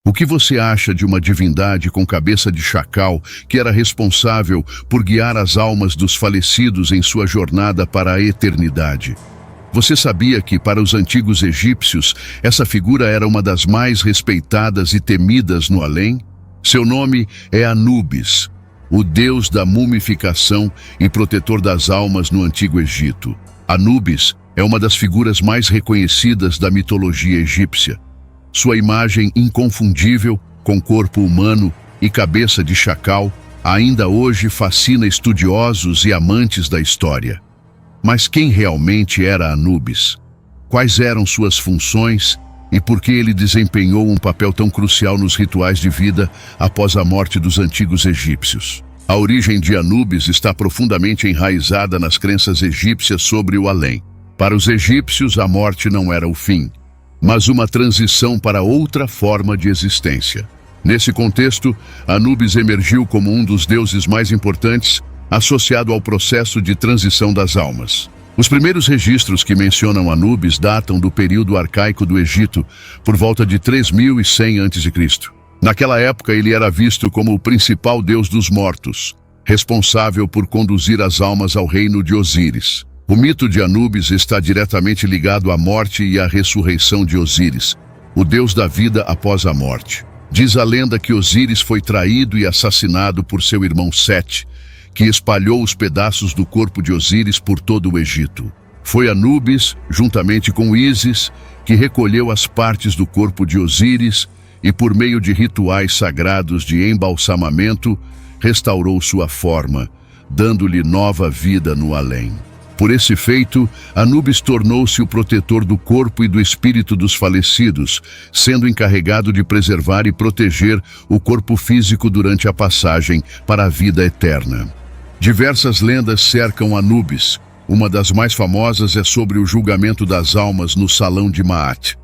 O que você acha de uma divindade com cabeça de chacal que era responsável por guiar as almas dos falecidos em sua jornada para a eternidade? Você sabia que, para os antigos egípcios, essa figura era uma das mais respeitadas e temidas no além? Seu nome é Anubis, o deus da mumificação e protetor das almas no Antigo Egito. Anubis é uma das figuras mais reconhecidas da mitologia egípcia. Sua imagem inconfundível, com corpo humano e cabeça de chacal, ainda hoje fascina estudiosos e amantes da história. Mas quem realmente era Anubis? Quais eram suas funções e por que ele desempenhou um papel tão crucial nos rituais de vida após a morte dos antigos egípcios? A origem de Anubis está profundamente enraizada nas crenças egípcias sobre o além. Para os egípcios, a morte não era o fim, mas uma transição para outra forma de existência. Nesse contexto, Anubis emergiu como um dos deuses mais importantes, associado ao processo de transição das almas. Os primeiros registros que mencionam Anubis datam do período arcaico do Egito, por volta de 3100 a.C. Naquela época, ele era visto como o principal deus dos mortos, responsável por conduzir as almas ao reino de Osíris. O mito de Anubis está diretamente ligado à morte e à ressurreição de Osíris, o deus da vida após a morte. Diz a lenda que Osíris foi traído e assassinado por seu irmão Sete, que espalhou os pedaços do corpo de Osíris por todo o Egito. Foi Anubis, juntamente com Ísis, que recolheu as partes do corpo de Osíris e, por meio de rituais sagrados de embalsamamento, restaurou sua forma, dando-lhe nova vida no além. Por esse feito, Anubis tornou-se o protetor do corpo e do espírito dos falecidos, sendo encarregado de preservar e proteger o corpo físico durante a passagem para a vida eterna. Diversas lendas cercam Anubis. Uma das mais famosas é sobre o julgamento das almas no Salão de Maat.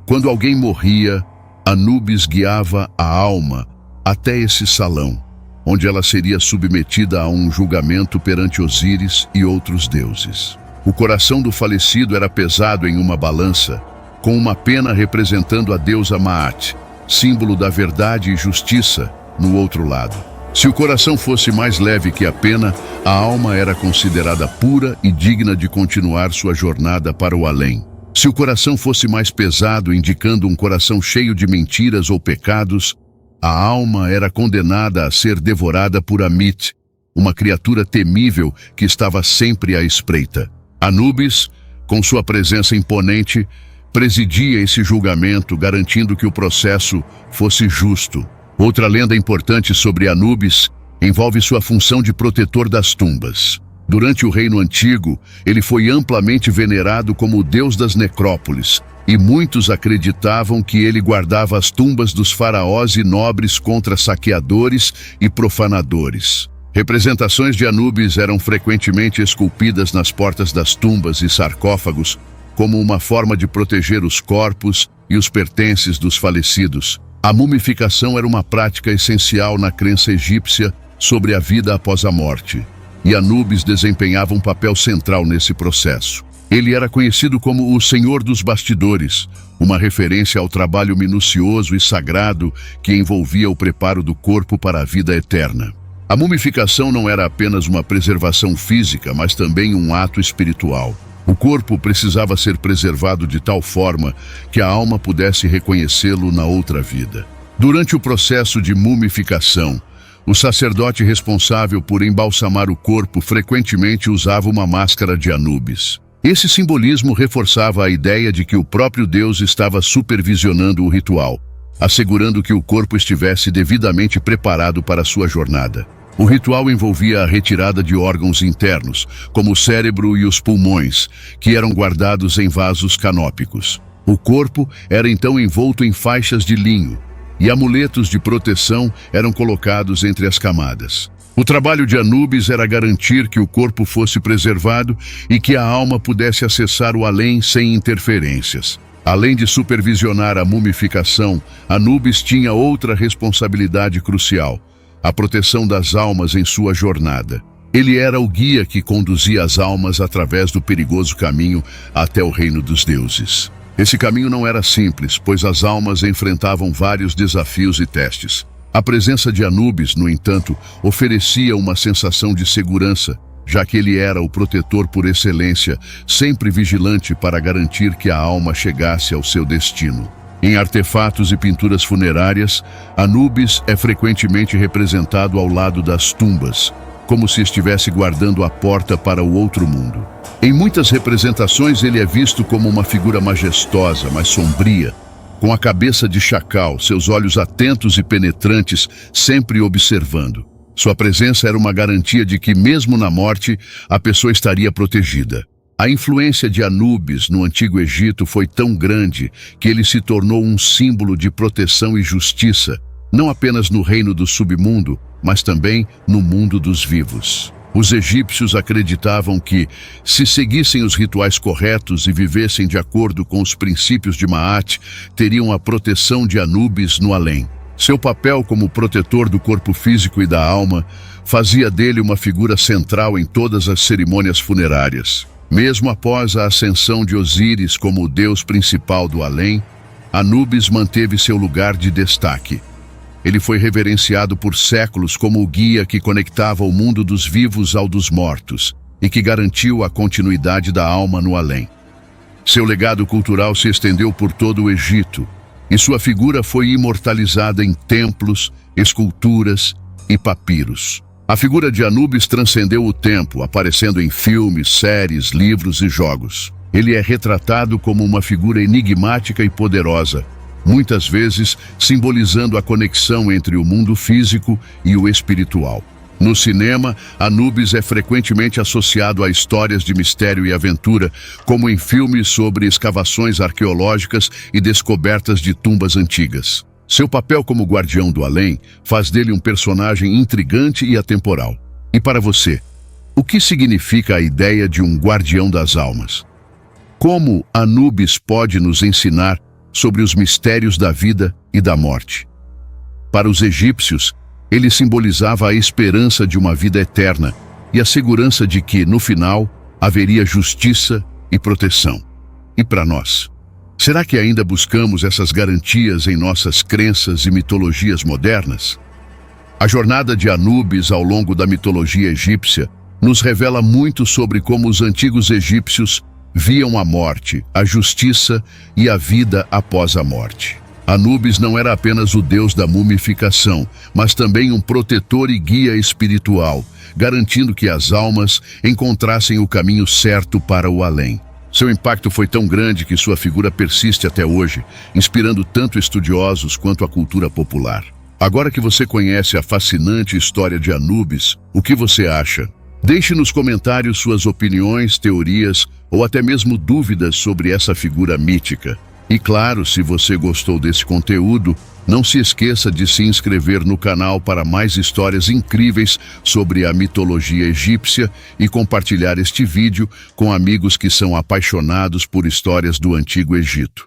Quando alguém morria, Anubis guiava a alma até esse salão, onde ela seria submetida a um julgamento perante Osíris e outros deuses. O coração do falecido era pesado em uma balança, com uma pena representando a deusa Maat, símbolo da verdade e justiça, no outro lado. Se o coração fosse mais leve que a pena, a alma era considerada pura e digna de continuar sua jornada para o além. Se o coração fosse mais pesado, indicando um coração cheio de mentiras ou pecados, a alma era condenada a ser devorada por Amit, uma criatura temível que estava sempre à espreita. Anubis, com sua presença imponente, presidia esse julgamento, garantindo que o processo fosse justo. Outra lenda importante sobre Anubis envolve sua função de protetor das tumbas. Durante o Reino Antigo, ele foi amplamente venerado como o deus das necrópolis, e muitos acreditavam que ele guardava as tumbas dos faraós e nobres contra saqueadores e profanadores. Representações de Anubis eram frequentemente esculpidas nas portas das tumbas e sarcófagos, como uma forma de proteger os corpos e os pertences dos falecidos. A mumificação era uma prática essencial na crença egípcia sobre a vida após a morte, e Anubis desempenhava um papel central nesse processo. Ele era conhecido como o Senhor dos Bastidores, uma referência ao trabalho minucioso e sagrado que envolvia o preparo do corpo para a vida eterna. A mumificação não era apenas uma preservação física, mas também um ato espiritual. O corpo precisava ser preservado de tal forma que a alma pudesse reconhecê-lo na outra vida. Durante o processo de mumificação, o sacerdote responsável por embalsamar o corpo frequentemente usava uma máscara de Anubis. Esse simbolismo reforçava a ideia de que o próprio Deus estava supervisionando o ritual, assegurando que o corpo estivesse devidamente preparado para sua jornada. O ritual envolvia a retirada de órgãos internos, como o cérebro e os pulmões, que eram guardados em vasos canópicos. O corpo era então envolto em faixas de linho, e amuletos de proteção eram colocados entre as camadas. O trabalho de Anubis era garantir que o corpo fosse preservado e que a alma pudesse acessar o além sem interferências. Além de supervisionar a mumificação, Anubis tinha outra responsabilidade crucial: a proteção das almas em sua jornada. Ele era o guia que conduzia as almas através do perigoso caminho até o reino dos deuses. Esse caminho não era simples, pois as almas enfrentavam vários desafios e testes. A presença de Anubis, no entanto, oferecia uma sensação de segurança, já que ele era o protetor por excelência, sempre vigilante para garantir que a alma chegasse ao seu destino. Em artefatos e pinturas funerárias, Anubis é frequentemente representado ao lado das tumbas, como se estivesse guardando a porta para o outro mundo. Em muitas representações, ele é visto como uma figura majestosa, mas sombria, com a cabeça de chacal, seus olhos atentos e penetrantes, sempre observando. Sua presença era uma garantia de que, mesmo na morte, a pessoa estaria protegida. A influência de Anubis no Antigo Egito foi tão grande que ele se tornou um símbolo de proteção e justiça, não apenas no reino do submundo, mas também no mundo dos vivos. Os egípcios acreditavam que, se seguissem os rituais corretos e vivessem de acordo com os princípios de Maat, teriam a proteção de Anubis no além. Seu papel como protetor do corpo físico e da alma fazia dele uma figura central em todas as cerimônias funerárias. Mesmo após a ascensão de Osíris como o deus principal do além, Anubis manteve seu lugar de destaque. Ele foi reverenciado por séculos como o guia que conectava o mundo dos vivos ao dos mortos e que garantiu a continuidade da alma no além. Seu legado cultural se estendeu por todo o Egito, e sua figura foi imortalizada em templos, esculturas e papiros. A figura de Anubis transcendeu o tempo, aparecendo em filmes, séries, livros e jogos. Ele é retratado como uma figura enigmática e poderosa, muitas vezes simbolizando a conexão entre o mundo físico e o espiritual. No cinema, Anubis é frequentemente associado a histórias de mistério e aventura, como em filmes sobre escavações arqueológicas e descobertas de tumbas antigas. Seu papel como guardião do além faz dele um personagem intrigante e atemporal. E para você, o que significa a ideia de um guardião das almas? Como Anubis pode nos ensinar sobre os mistérios da vida e da morte? Para os egípcios, ele simbolizava a esperança de uma vida eterna e a segurança de que, no final, haveria justiça e proteção. E para nós? Será que ainda buscamos essas garantias em nossas crenças e mitologias modernas? A jornada de Anubis ao longo da mitologia egípcia nos revela muito sobre como os antigos egípcios viam a morte, a justiça e a vida após a morte. Anubis não era apenas o deus da mumificação, mas também um protetor e guia espiritual, garantindo que as almas encontrassem o caminho certo para o além. Seu impacto foi tão grande que sua figura persiste até hoje, inspirando tanto estudiosos quanto a cultura popular. Agora que você conhece a fascinante história de Anubis, o que você acha? Deixe nos comentários suas opiniões, teorias ou até mesmo dúvidas sobre essa figura mítica. E claro, se você gostou desse conteúdo, não se esqueça de se inscrever no canal para mais histórias incríveis sobre a mitologia egípcia e compartilhar este vídeo com amigos que são apaixonados por histórias do Antigo Egito.